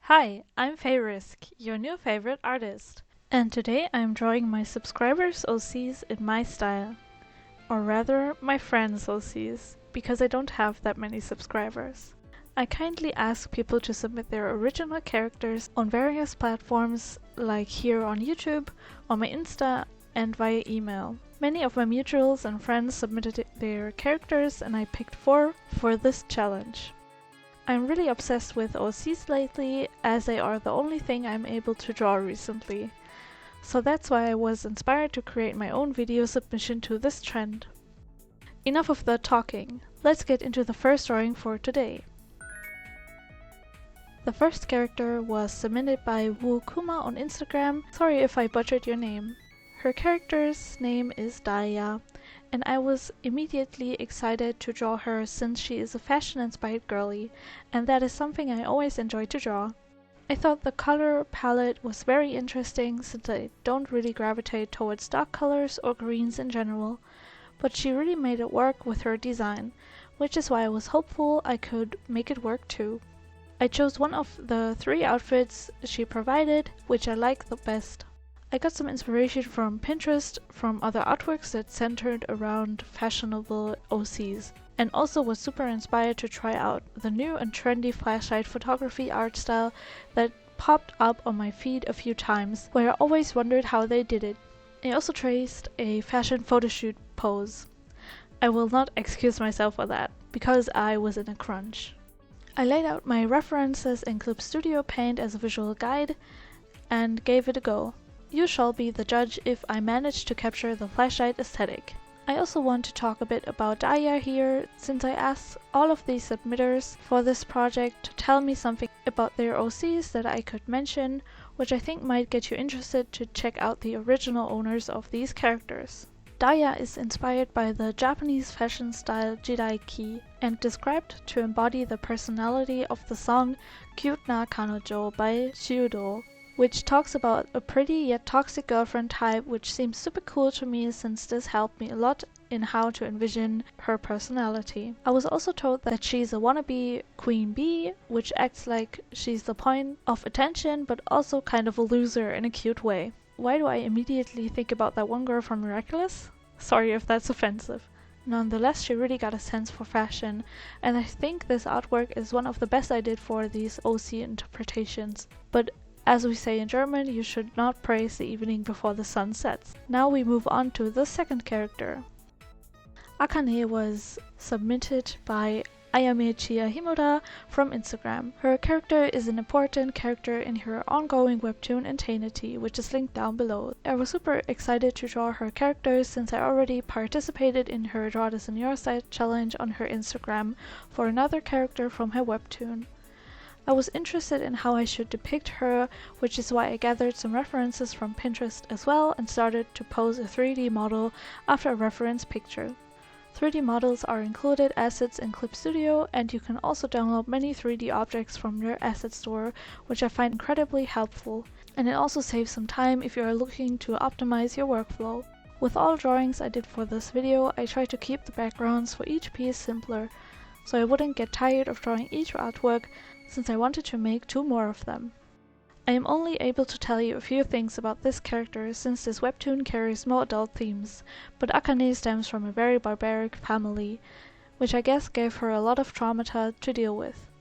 Hi, I'm Fayrisk, your new favorite artist. And today I'm drawing my subscribers' OCs in my style. Or rather, my friends' OCs, because I don't have that many subscribers. I kindly ask people to submit their original characters on various platforms like here on YouTube, on my Insta, and via email. Many of my mutuals and friends submitted their characters and I picked 4 for this challenge. I'm really obsessed with OCs lately, as they are the only thing I'm able to draw recently. So that's why I was inspired to create my own video submission to this trend. Enough of the talking, let's get into the first drawing for today. The first character was submitted by oooooo on Instagram. Sorry if I butchered your name. Her character's name is Daya, and I was immediately excited to draw her since she is a fashion-inspired girly, and that is something I always enjoy to draw. I thought the color palette was very interesting since I don't really gravitate towards dark colors or greens in general, but she really made it work with her design, which is why I was hopeful I could make it work too. I chose one of the 3 outfits she provided, which I like the best. I got some inspiration from Pinterest from other artworks that centered around fashionable OCs, and also was super inspired to try out the new and trendy flashlight photography art style that popped up on my feed a few times, where I always wondered how they did it. I also traced a fashion photoshoot pose. I will not excuse myself for that, because I was in a crunch. I laid out my references in Clip Studio Paint as a visual guide and gave it a go. You shall be the judge if I manage to capture the flashlight aesthetic. I also want to talk a bit about Daya here, since I asked all of these submitters for this project to tell me something about their OCs that I could mention, which I think might get you interested to check out the original owners of these characters. Daya is inspired by the Japanese fashion style Jidaiki and described to embody the personality of the song Cute na Kanojo by Shudo, which talks about a pretty yet toxic girlfriend type, which seems super cool to me since this helped me a lot in how to envision her personality. I was also told that she's a wannabe queen bee, which acts like she's the point of attention but also kind of a loser in a cute way. Why do I immediately think about that one girl from Miraculous? Sorry if that's offensive. Nonetheless, she really got a sense for fashion, and I think this artwork is one of the best I did for these OC interpretations. But as we say in German, you should not praise the evening before the sun sets. Now we move on to the second character. Akane was submitted by Ayame Chia Himura from Instagram. Her character is an important character in her ongoing webtoon Intainity, which is linked down below. I was super excited to draw her character since I already participated in her Draw This in Your Style challenge on her Instagram for another character from her webtoon. I was interested in how I should depict her, which is why I gathered some references from Pinterest as well and started to pose a 3D model after a reference picture. 3D models are included assets in Clip Studio, and you can also download many 3D objects from their asset store, which I find incredibly helpful. And it also saves some time if you are looking to optimize your workflow. With all drawings I did for this video, I tried to keep the backgrounds for each piece simpler, so I wouldn't get tired of drawing each artwork, since I wanted to make 2 more of them. I am only able to tell you a few things about this character since this webtoon carries more adult themes, but Akane stems from a very barbaric family, which I guess gave her a lot of traumata to deal with.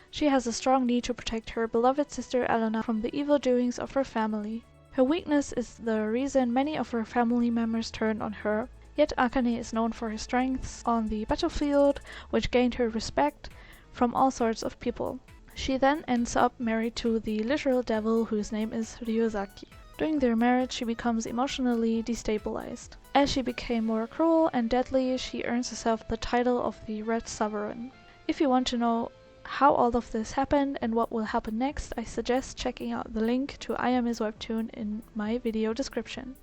She has a strong need to protect her beloved sister Elena from the evil doings of her family. Her weakness is the reason many of her family members turn on her, yet Akane is known for her strengths on the battlefield, which gained her respect from all sorts of people. She then ends up married to the literal devil whose name is Ryuzaki. During their marriage she becomes emotionally destabilized. As she became more cruel and deadly, she earns herself the title of the Red Sovereign. If you want to know how all of this happened and what will happen next, I suggest checking out the link to Ayame's webtoon in my video description.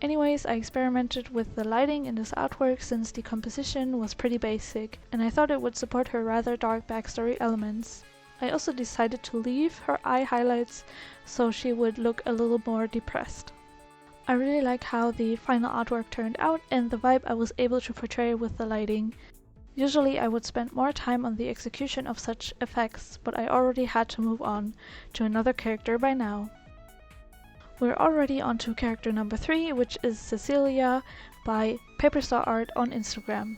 Anyways, I experimented with the lighting in this artwork since the composition was pretty basic, and I thought it would support her rather dark backstory elements. I also decided to leave her eye highlights so she would look a little more depressed. I really like how the final artwork turned out and the vibe I was able to portray with the lighting. Usually I would spend more time on the execution of such effects, but I already had to move on to another character by now. We're already on to character number 3, which is Cecilia by Paperstar Art on Instagram.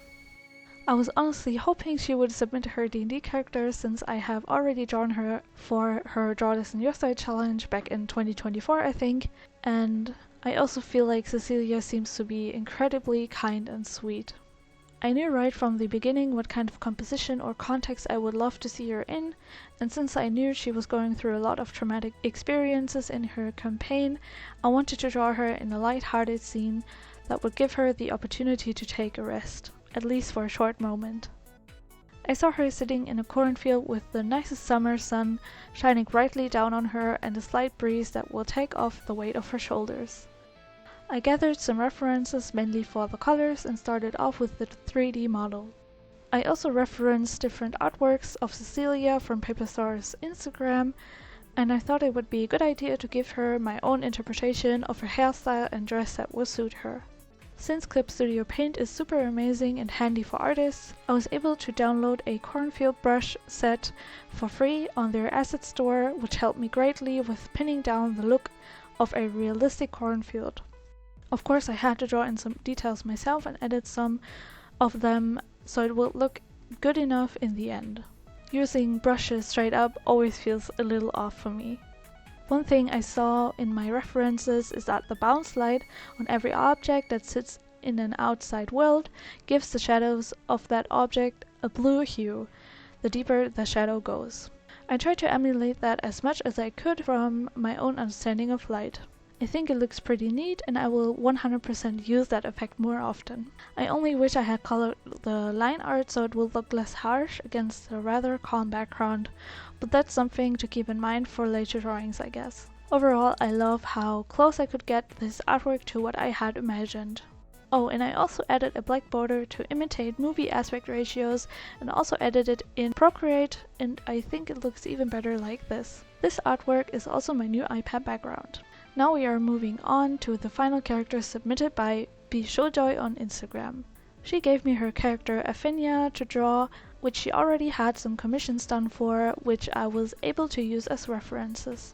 I was honestly hoping she would submit her D&D character since I have already drawn her for her Draw This in Your Style challenge back in 2024, I think, and I also feel like Cecilia seems to be incredibly kind and sweet. I knew right from the beginning what kind of composition or context I would love to see her in, and since I knew she was going through a lot of traumatic experiences in her campaign, I wanted to draw her in a light-hearted scene that would give her the opportunity to take a rest, at least for a short moment. I saw her sitting in a cornfield with the nicest summer sun shining brightly down on her and a slight breeze that will take off the weight of her shoulders. I gathered some references mainly for the colors and started off with the 3D model. I also referenced different artworks of Cecilia from Paperstar's Instagram, and I thought it would be a good idea to give her my own interpretation of her hairstyle and dress that will suit her. Since Clip Studio Paint is super amazing and handy for artists, I was able to download a cornfield brush set for free on their asset store, which helped me greatly with pinning down the look of a realistic cornfield. Of course, I had to draw in some details myself and edit some of them so it would look good enough in the end. Using brushes straight up always feels a little off for me. One thing I saw in my references is that the bounce light on every object that sits in an outside world gives the shadows of that object a blue hue, the deeper the shadow goes. I tried to emulate that as much as I could from my own understanding of light. I think it looks pretty neat and I will 100% use that effect more often. I only wish I had colored the line art so it will look less harsh against a rather calm background, but that's something to keep in mind for later drawings, I guess. Overall, I love how close I could get this artwork to what I had imagined. Oh, and I also added a black border to imitate movie aspect ratios and also edited in Procreate, and I think it looks even better like this. This artwork is also my new iPad background. Now we are moving on to the final character submitted by baaadd on Instagram. She gave me her character Afinia to draw, which she already had some commissions done for, which I was able to use as references.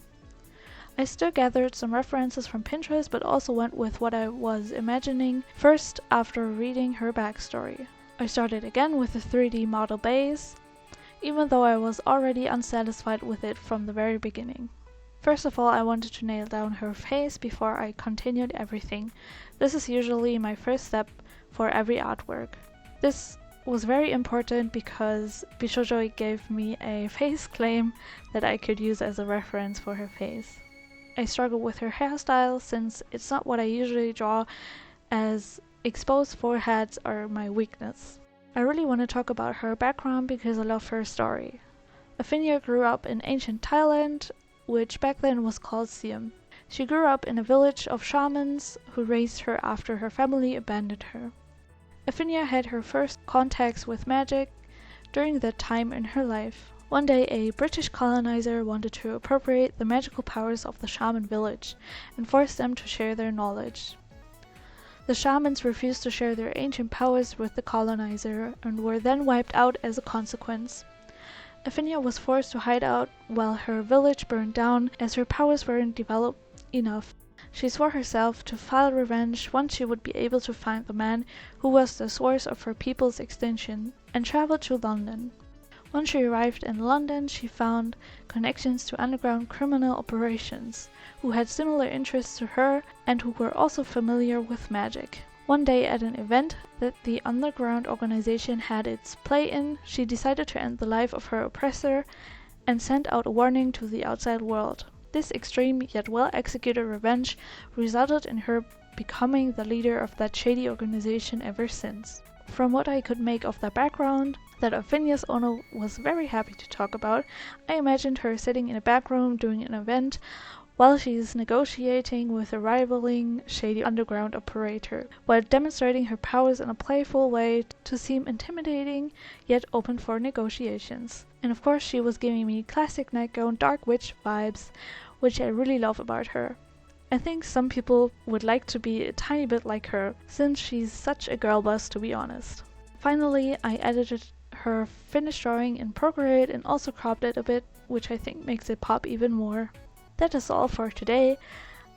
I still gathered some references from Pinterest, but also went with what I was imagining first after reading her backstory. I started again with the 3D model base, even though I was already unsatisfied with it from the very beginning. First of all, I wanted to nail down her face before I continued everything. This is usually my first step for every artwork. This was very important because baaadd gave me a face claim that I could use as a reference for her face. I struggle with her hairstyle since it's not what I usually draw, as exposed foreheads are my weakness. I really want to talk about her background because I love her story. Afinia grew up in ancient Thailand, which back then was called Siam. She grew up in a village of shamans who raised her after her family abandoned her. Afinia had her first contacts with magic during that time in her life. One day a British colonizer wanted to appropriate the magical powers of the shaman village and force them to share their knowledge. The shamans refused to share their ancient powers with the colonizer and were then wiped out as a consequence. Afinia was forced to hide out while her village burned down as her powers weren't developed enough. She swore herself to file revenge once she would be able to find the man who was the source of her people's extinction, and traveled to London. Once she arrived in London, she found connections to underground criminal operations, who had similar interests to her and who were also familiar with magic. One day at an event that the underground organization had its play in, she decided to end the life of her oppressor and sent out a warning to the outside world. This extreme yet well-executed revenge resulted in her becoming the leader of that shady organization ever since. From what I could make of the background that Afinia's owner was very happy to talk about, I imagined her sitting in a back room doing an event while she is negotiating with a rivaling shady underground operator, while demonstrating her powers in a playful way to seem intimidating yet open for negotiations. And of course she was giving me classic nightgown dark witch vibes, which I really love about her. I think some people would like to be a tiny bit like her, since she's such a girl boss, to be honest. Finally, I edited her finished drawing in Procreate and also cropped it a bit, which I think makes it pop even more. That is all for today.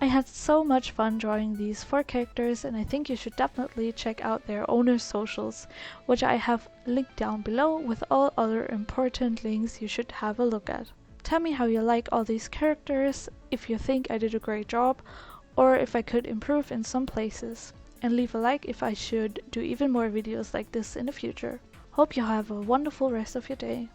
I had so much fun drawing these 4 characters, and I think you should definitely check out their owners' socials, which I have linked down below with all other important links you should have a look at. Tell me how you like all these characters, if you think I did a great job, or if I could improve in some places. And leave a like if I should do even more videos like this in the future. Hope you have a wonderful rest of your day.